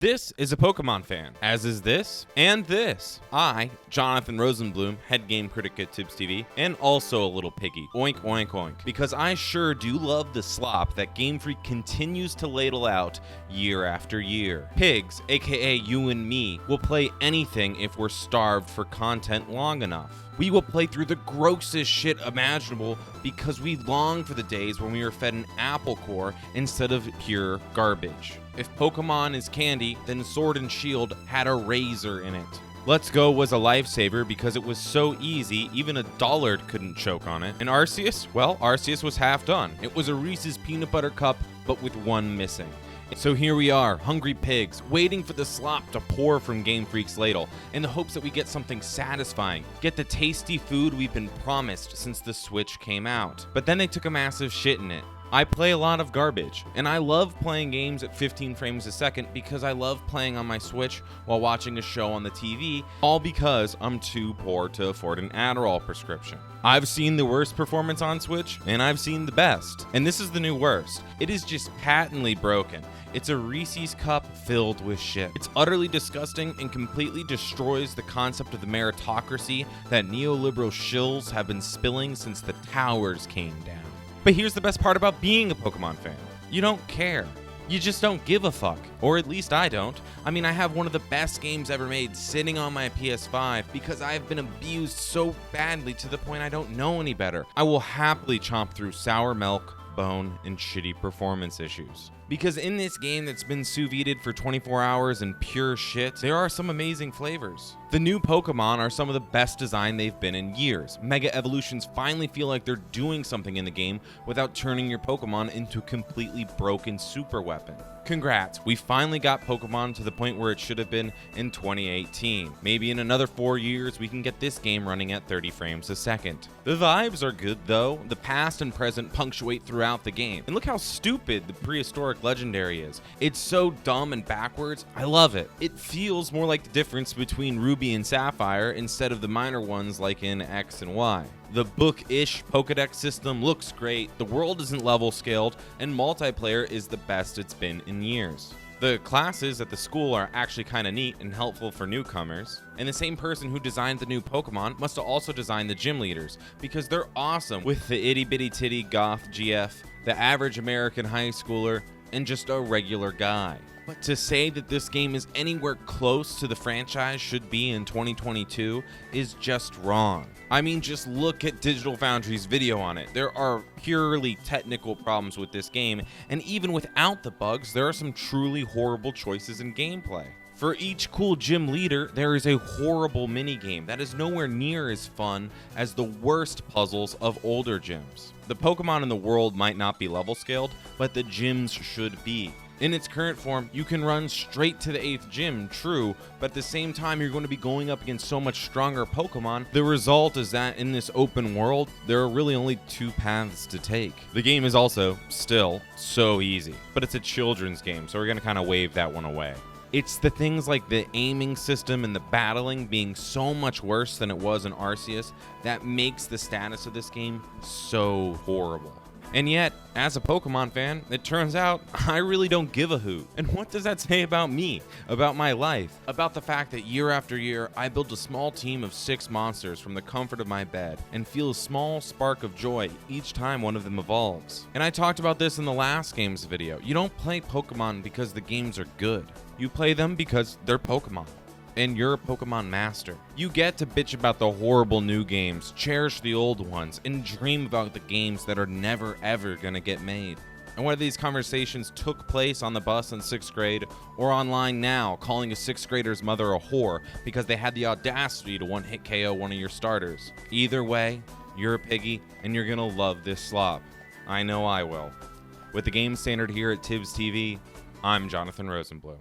This is a Pokemon fan, as is this and this. I, Jonathan Rosenblum, head game critic at Tibbs TV, and also a little piggy. Oink, oink, oink. Because I sure do love the slop that Game Freak continues to ladle out year after year. Pigs, aka you and me, will play anything if we're starved for content long enough. We will play through the grossest shit imaginable because we long for the days when we were fed an apple core instead of pure garbage. If Pokemon is candy, then Sword and Shield had a razor in it. Let's Go was a lifesaver because it was so easy, even a Dollard couldn't choke on it. And Arceus? Well, Arceus was half done. It was a Reese's Peanut Butter Cup, but with one missing. So here we are, hungry pigs, waiting for the slop to pour from Game Freak's ladle, in the hopes that we get something satisfying, get the tasty food we've been promised since the Switch came out. But then they took a massive shit in it. I play a lot of garbage, and I love playing games at 15 frames a second because I love playing on my Switch while watching a show on the TV, all because I'm too poor to afford an Adderall prescription. I've seen the worst performance on Switch, and I've seen the best. And this is the new worst. It is just patently broken. It's a Reese's cup filled with shit. It's utterly disgusting and completely destroys the concept of the meritocracy that neoliberal shills have been spilling since the towers came down. But here's the best part about being a Pokemon fan. You don't care. You just don't give a fuck. Or at least I don't. I mean, I have one of the best games ever made sitting on my PS5 because I have been abused so badly to the point I don't know any better. I will happily chomp through sour milk, bone, and shitty performance issues. Because in this game that's been sous vide'd for 24 hours and pure shit, there are some amazing flavors. The new Pokemon are some of the best design they've been in years. Mega Evolutions finally feel like they're doing something in the game without turning your Pokemon into a completely broken super weapon. Congrats, we finally got Pokemon to the point where it should have been in 2018. Maybe in another 4 years we can get this game running at 30 frames a second. The vibes are good though. The past and present punctuate throughout the game. And look how stupid the prehistoric legendary is. It's so dumb and backwards, I love it. It feels more like the difference between Ruby and Sapphire instead of the minor ones like in X and Y. The book-ish Pokedex system looks great, the world isn't level scaled, and multiplayer is the best it's been in years. The classes at the school are actually kinda neat and helpful for newcomers, and the same person who designed the new Pokemon must have also designed the gym leaders, because they're awesome with the itty-bitty-titty goth GF, the average American high schooler, and just a regular guy. But to say that this game is anywhere close to the franchise should be in 2022 is just wrong. I mean, just look at Digital Foundry's video on it. There are purely technical problems with this game, and even without the bugs, there are some truly horrible choices in gameplay. For each cool gym leader, there is a horrible minigame that is nowhere near as fun as the worst puzzles of older gyms. The Pokemon in the world might not be level scaled, but the gyms should be. In its current form, you can run straight to the 8th gym, true, but at the same time you're going to be going up against so much stronger Pokemon. The result is that in this open world, there are really only 2 paths to take. The game is also, still, so easy, but it's a children's game, so we're going to kind of wave that one away. It's the things like the aiming system and the battling being so much worse than it was in Arceus that makes the status of this game so horrible. And yet, as a Pokemon fan, it turns out I really don't give a hoot. And what does that say about me? About my life? About the fact that year after year, I build a small team of 6 monsters from the comfort of my bed and feel a small spark of joy each time one of them evolves. And I talked about this in the last games video. You don't play Pokemon because the games are good. You play them because they're Pokemon. And you're a Pokemon master. You get to bitch about the horrible new games, cherish the old ones, and dream about the games that are never ever gonna get made. And whether these conversations took place on the bus in 6th grade or online now, calling a 6th grader's mother a whore because they had the audacity to one-hit KO one of your starters. Either way, you're a piggy and you're gonna love this slop. I know I will. With the game standard here at Tibbs TV, I'm Jonathan Rosenblum.